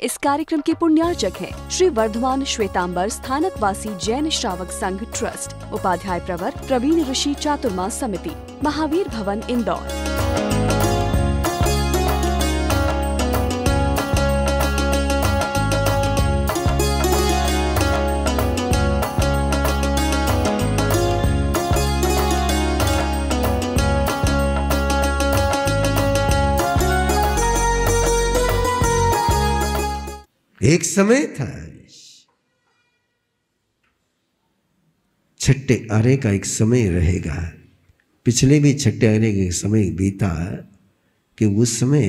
इस कार्यक्रम के पुण्यार्चक हैं श्री वर्धमान श्वेतांबर स्थानकवासी जैन श्रावक संघ ट्रस्ट, उपाध्याय प्रवर प्रवीण ऋषि चातुर्मास समिति, महावीर भवन, इंदौर। एक समय था, छठे आरे का एक समय रहेगा। पिछले भी छठे आरे का समय बीता कि उस समय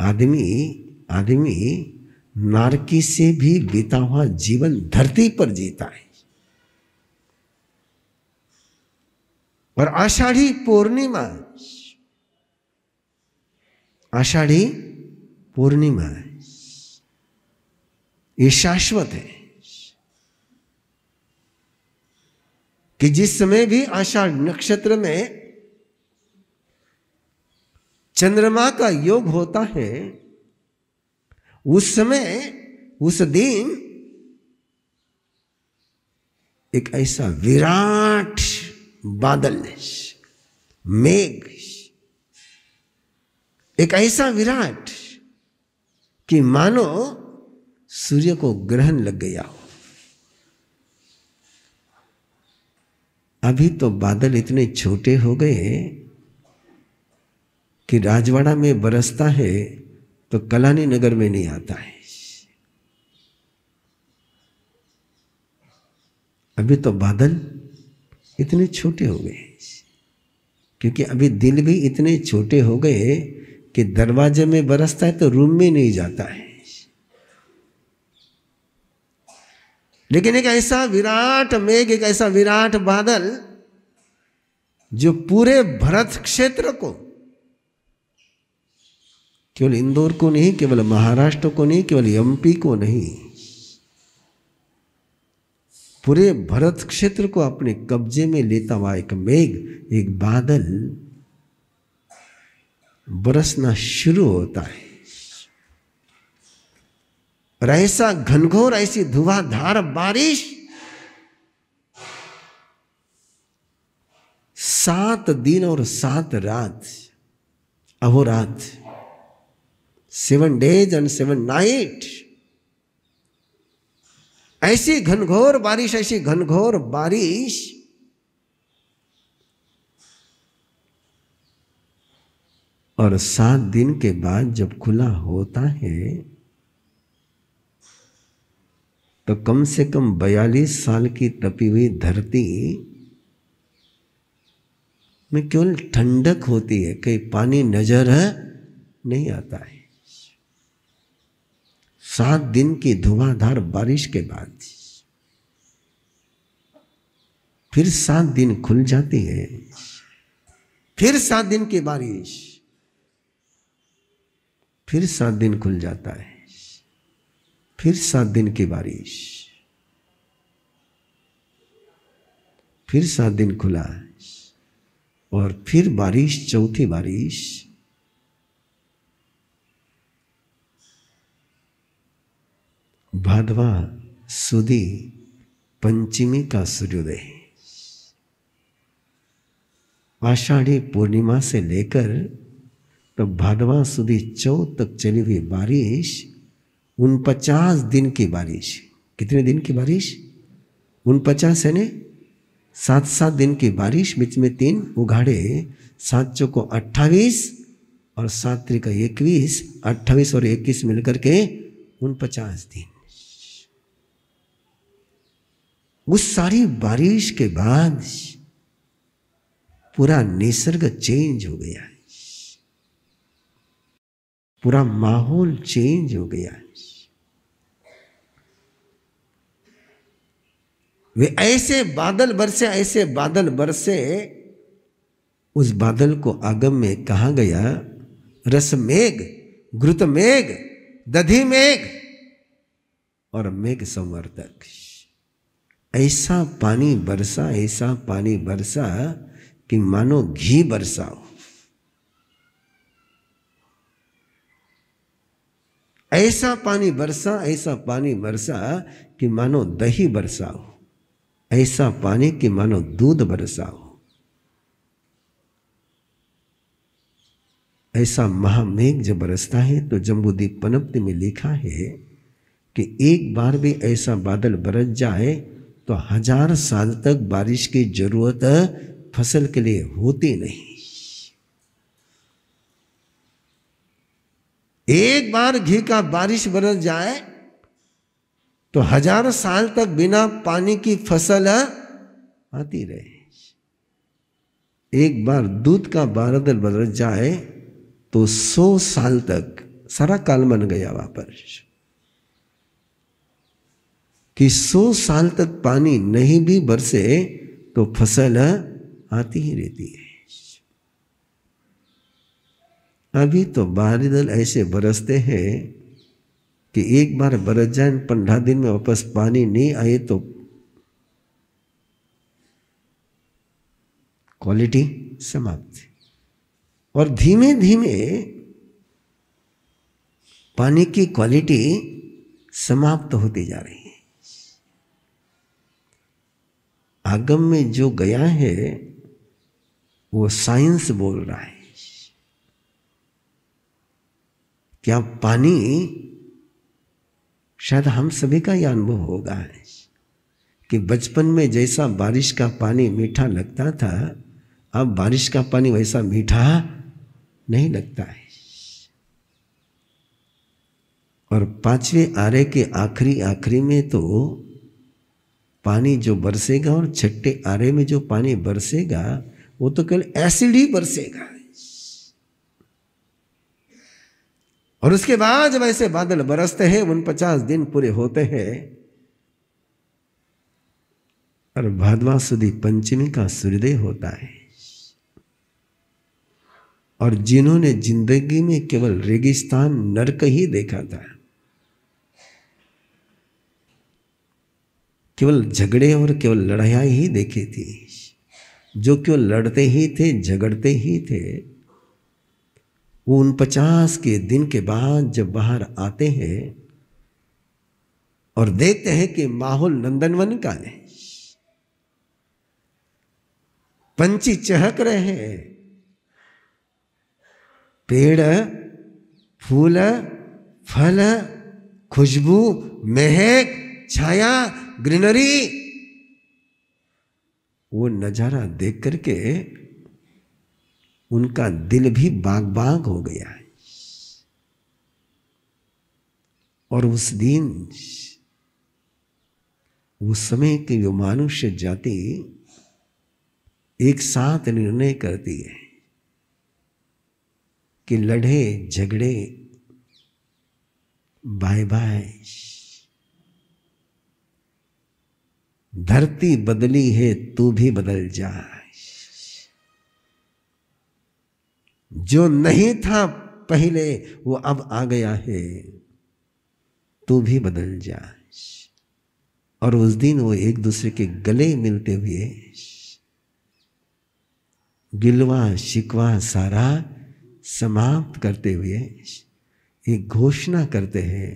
आदमी नारकी से भी बीता हुआ जीवन धरती पर जीता है। और आषाढ़ी पूर्णिमा ये शाश्वत है कि जिस समय भी आषाढ़ नक्षत्र में चंद्रमा का योग होता है, उस समय उस दिन एक ऐसा विराट बादल, मेघ, एक ऐसा विराट कि मानो सूर्य को ग्रहण लग गया हो। अभी तो बादल इतने छोटे हो गए कि राजवाड़ा में बरसता है तो कलानी नगर में नहीं आता है। अभी तो बादल इतने छोटे हो गए क्योंकि अभी दिल भी इतने छोटे हो गए कि दरवाजे में बरसता है तो रूम में नहीं जाता है। लेकिन एक ऐसा विराट मेघ, एक ऐसा विराट बादल जो पूरे भरत क्षेत्र को, केवल इंदौर को नहीं, केवल महाराष्ट्र को नहीं, केवल एमपी को नहीं, पूरे भरत क्षेत्र को अपने कब्जे में लेता हुआ एक मेघ, एक बादल बरसना शुरू होता है। और ऐसा घनघोर, ऐसी धुआंधार बारिश 7 दिन और 7 रात, अहोरात, 7 days and 7 nights, ऐसी घनघोर बारिश, ऐसी घनघोर बारिश और 7 दिन के बाद जब खुला होता है तो कम से कम 42 साल की तपी हुई धरती में केवल ठंडक होती है, कहीं पानी नजर नहीं आता है। 7 दिन की धुआंधार बारिश के बाद फिर 7 दिन खुल जाती है, फिर 7 दिन की बारिश, फिर 7 दिन खुल जाता है, फिर 7 दिन की बारिश, फिर 7 दिन खुला और फिर बारिश, चौथी बारिश। भादवा सुदी पंचमी का सूर्योदय, आषाढ़ी पूर्णिमा से लेकर तो भादवा सुदी चौथ तक चली हुई बारिश 49 दिन की बारिश। कितने दिन की बारिश? 49 है ने 7-7 दिन की बारिश, बीच में 3 उघाड़े, 7 चौको 28 और 7 त्रिका 21, 28 और 21 मिलकर के 49 दिन। उस सारी बारिश के बाद पूरा निसर्ग चेंज हो गया, पूरा माहौल चेंज हो गया। वे ऐसे बादल बरसे, उस बादल को आगम में कहा गया रस मेघ, घृत मेघ, दधि मेघ और मेघ संवर्धक। ऐसा पानी बरसा कि मानो घी बरसाओ। ऐसा पानी बरसा कि मानो दही बरसा हो, ऐसा पानी कि मानो दूध बरसा हो। ऐसा महामेघ जब बरसता है तो जम्बूदीप पनप्ति में लिखा है कि एक बार भी ऐसा बादल बरस जाए तो 1000 साल तक बारिश की जरूरत फसल के लिए होती नहीं। एक बार घी का बारिश बरस जाए तो 1000 साल तक बिना पानी की फसल आती रहे। एक बार दूध का बादल बरस जाए तो 100 साल तक सारा काल बन गया वापस, कि 100 साल तक पानी नहीं भी बरसे तो फसल आती ही रहती है। अभी तो बादल ऐसे बरसते हैं कि एक बार बरस जाए 15 दिन में वापस पानी नहीं आए तो क्वालिटी समाप्त। और धीमे धीमे पानी की क्वालिटी समाप्त होती जा रही है। आगम में जो गया है वो साइंस बोल रहा है। क्या पानी, शायद हम सभी का यह अनुभव होगा कि बचपन में जैसा बारिश का पानी मीठा लगता था, अब बारिश का पानी वैसा मीठा नहीं लगता है। और 5वें आरे के आखिरी में तो पानी जो बरसेगा और 6ठे आरे में जो पानी बरसेगा वो तो केवल एसिड ही बरसेगा। और उसके बाद जब ऐसे बादल बरसते हैं 49 दिन पूरे होते हैं और भादवा सुदी पंचमी का सूर्योदय होता है। और जिन्होंने जिंदगी में केवल रेगिस्तान नरक ही देखा था, केवल झगड़े और केवल लड़ाइयाँ ही देखी थी, जो केवल लड़ते ही थे, झगड़ते ही थे, वो 49 के दिन के बाद जब बाहर आते हैं और देखते हैं कि माहौल नंदनवन का है, पंछी चहक रहे हैं, पेड़, फूल, फल, खुशबू, महक, छाया, ग्रीनरी, वो नजारा देख करके उनका दिल भी बाग बाग हो गया है। और उस दिन उस समय की जो मनुष्य जाति एक साथ निर्णय करती है कि लड़े झगड़े बाय बाय, धरती बदली है तू भी बदल जा, जो नहीं था पहले वो अब आ गया है, तू भी बदल जा। और उस दिन वो एक दूसरे के गले मिलते हुए गिलवा शिकवा सारा समाप्त करते हुए एक घोषणा करते हैं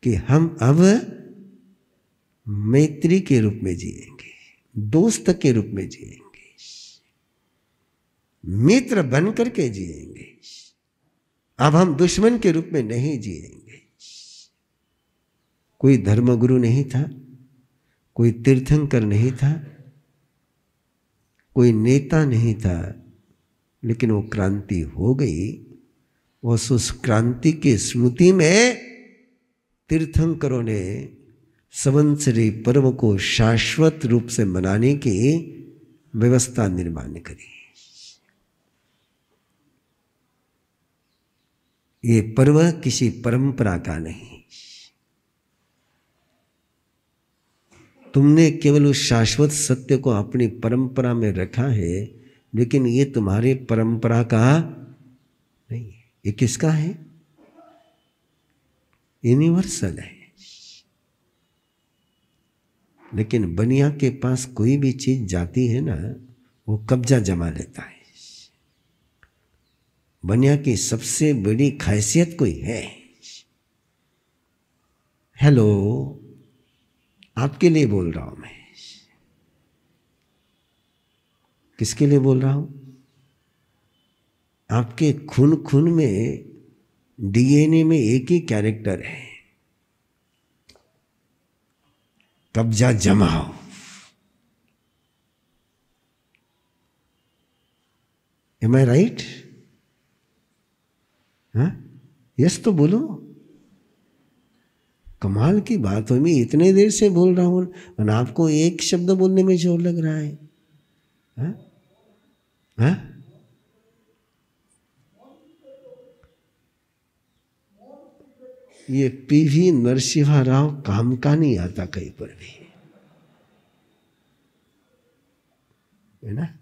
कि हम अब मैत्री के रूप में जिएंगे, दोस्त के रूप में जिएंगे, मित्र बन करके जिएंगे। अब हम दुश्मन के रूप में नहीं जिएंगे। कोई धर्मगुरु नहीं था, कोई तीर्थंकर नहीं था, कोई नेता नहीं था, लेकिन वो क्रांति हो गई। उस क्रांति की स्मृति में तीर्थंकरों ने संवत्सरी पर्व को शाश्वत रूप से मनाने की व्यवस्था निर्माण करी। ये पर्व किसी परंपरा का नहीं, तुमने केवल उस शाश्वत सत्य को अपनी परंपरा में रखा है, लेकिन ये तुम्हारी परंपरा का नहीं है। ये किसका है? यूनिवर्सल है। लेकिन बनिया के पास कोई भी चीज जाती है ना, वो कब्जा जमा लेता है। बनिया की सबसे बड़ी खासियत कोई है, हेलो, आपके लिए बोल रहा हूं मैं। किसके लिए बोल रहा हूं? आपके खून खून में, डीएनए में एक ही कैरेक्टर है, कब्जा जमाओ। एम आई राइट? हाँ, यस तो बोलो। कमाल की बात हो, मैं इतने देर से बोल रहा हूं और आपको एक शब्द बोलने में जोर लग रहा है। हाँ? हाँ? ये पीवी नरसिम्हा राव काम का नहीं आता कहीं पर भी, है ना।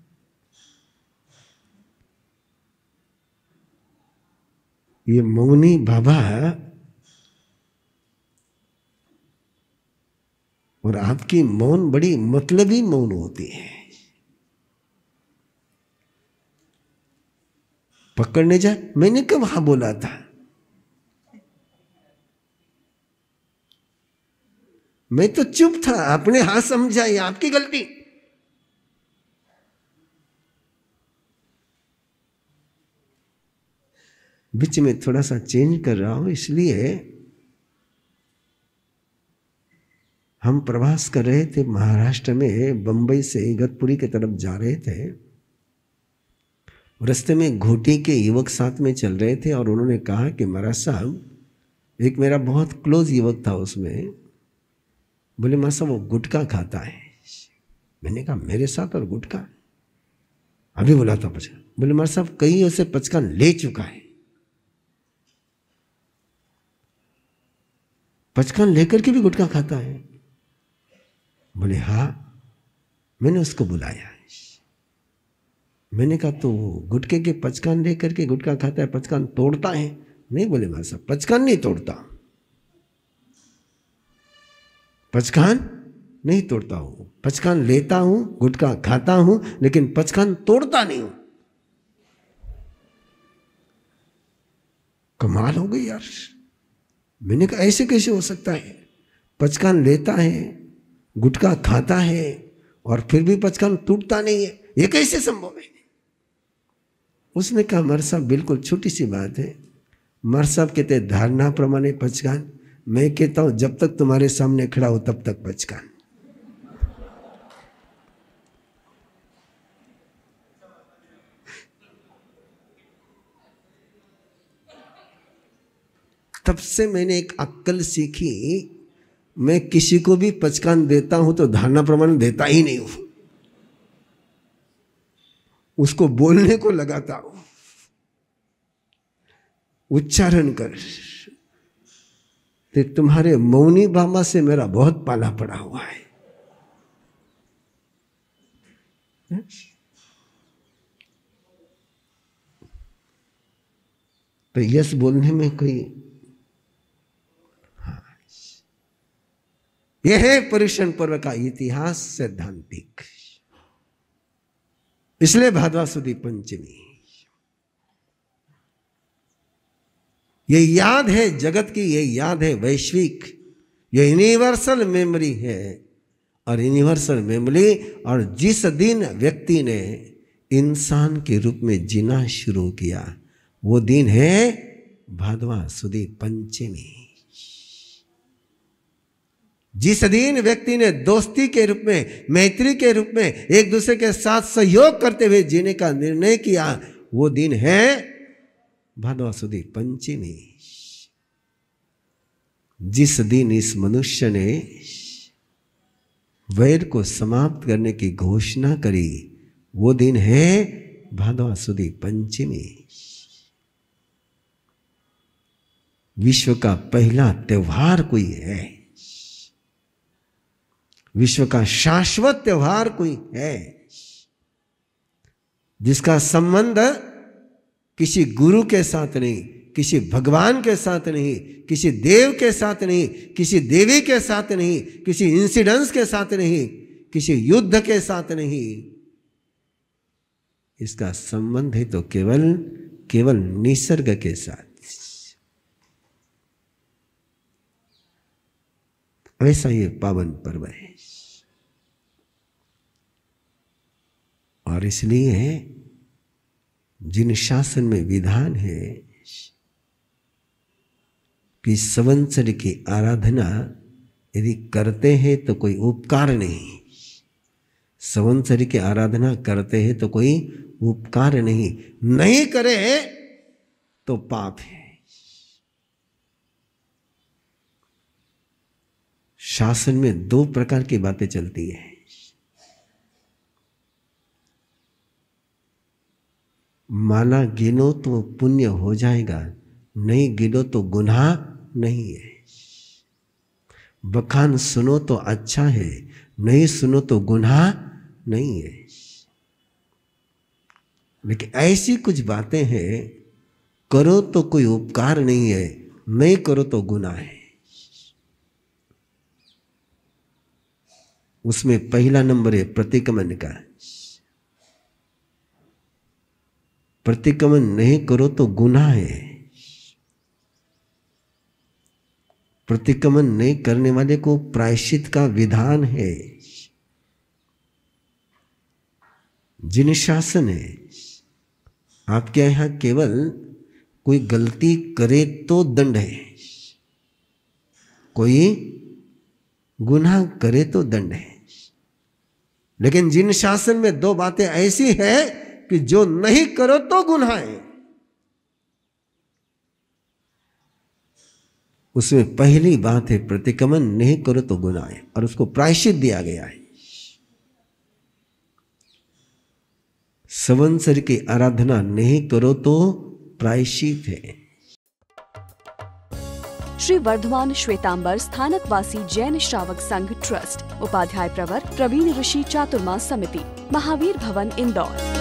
ये मौनी बाबा और आपकी मौन बड़ी मतलबी मौन होती है। पकड़ने जा, मैंने कब हाँ बोला था? मैं तो चुप था, आपने हाँ समझा, ये आपकी गलती। बीच में थोड़ा सा चेंज कर रहा हूं, इसलिए हम प्रवास कर रहे थे महाराष्ट्र में, बंबई से इगतपुरी की तरफ जा रहे थे। रास्ते में घोटी के युवक साथ में चल रहे थे और उन्होंने कहा कि महाराज साहब, एक मेरा बहुत क्लोज युवक था उसमें, बोले महाराज साहब वो गुटखा खाता है। मैंने कहा मेरे साथ और गुटखा? अभी बोला था पचकान। बोले महाराज साहब कहीं उसे पचकान ले चुका है। पचकान लेकर के भी गुटखा खाता है? बोले हाँ। मैंने उसको बुलाया, मैंने कहा तो गुटके के पचकान लेकर के गुटखा खाता है, पचकान तोड़ता है? नहीं। बोले भाई साहब पचकान नहीं तोड़ता, पचकान नहीं तोड़ता हूं, पचकान लेता हूं, गुटखा खाता हूं, लेकिन पचकान तोड़ता नहीं हूं। कमाल हो गई यार। मैंने कहा ऐसे कैसे हो सकता है? पचकान लेता है, गुटखा खाता है और फिर भी पचकान टूटता नहीं है, ये कैसे संभव है? उसने कहा मर साहब बिल्कुल छोटी सी बात है। मर साहब कहते धारणा प्रमाणे पचकान, मैं कहता हूं जब तक तुम्हारे सामने खड़ा हो तब तक पचकान। तब से मैंने एक अक्कल सीखी, मैं किसी को भी पचकान देता हूं तो धारणा प्रमाण देता ही नहीं हूं, उसको बोलने को लगाता हूं, उच्चारण कर। तो तुम्हारे मौनी बाबा से मेरा बहुत पाला पड़ा हुआ है। तो यस बोलने में कोई, यह है पर्युषण पर्व का इतिहास सैद्धांतिक। इसलिए भादवा सुदी पंचमी, ये याद है जगत की, ये याद है वैश्विक, ये यूनिवर्सल मेमोरी है। और यूनिवर्सल मेमोरी, और जिस दिन व्यक्ति ने इंसान के रूप में जीना शुरू किया वो दिन है भादवा सुदी पंचमी। जिस दिन व्यक्ति ने दोस्ती के रूप में, मैत्री के रूप में एक दूसरे के साथ सहयोग करते हुए जीने का निर्णय किया, वो दिन है भादवा सुदी पंचमी। जिस दिन इस मनुष्य ने वैर को समाप्त करने की घोषणा करी, वो दिन है भादवा सुदी पंचमी। विश्व का पहला त्योहार कोई है, विश्व का शाश्वत त्योहार कोई है, जिसका संबंध किसी गुरु के साथ नहीं, किसी भगवान के साथ नहीं, किसी देव के साथ नहीं, किसी देवी के साथ नहीं, किसी इंसिडेंस के साथ नहीं, किसी युद्ध के साथ नहीं। इसका संबंध है तो केवल निसर्ग के साथ। ऐसा ये पावन पर्व है। और इसलिए जिन शासन में विधान है कि संवत्सर की आराधना यदि करते हैं तो कोई उपकार नहीं, संवत्सर की आराधना करते हैं तो कोई उपकार नहीं, नहीं करे तो पाप है। शासन में दो प्रकार की बातें चलती है। माला गिनो तो पुण्य हो जाएगा, नहीं गिनो तो गुनाह नहीं है। बखान सुनो तो अच्छा है, नहीं सुनो तो गुनाह नहीं है। लेकिन ऐसी कुछ बातें हैं, करो तो कोई उपकार नहीं है, नहीं करो तो गुनाह है। उसमें पहला नंबर है प्रतिक्रमण का। प्रतिक्रमण नहीं करो तो गुनाह है। प्रतिक्रमण नहीं करने वाले को प्रायश्चित का विधान है। जिन शासन है, आपके यहां केवल कोई गलती करे तो दंड है, कोई गुनाह करे तो दंड है। लेकिन जिन शासन में दो बातें ऐसी है कि जो नहीं करो तो गुनाह है। उसमें पहली बात है प्रतिक्रमण नहीं करो तो गुनाह है, और उसको प्रायश्चित दिया गया है। संवत्सर की आराधना नहीं करो तो प्रायश्चित है। श्री वर्धमान श्वेतांबर स्थानकवासी जैन श्रावक संघ ट्रस्ट, उपाध्याय प्रवर प्रवीण ऋषि चातुर्मा समिति, महावीर भवन इंदौर।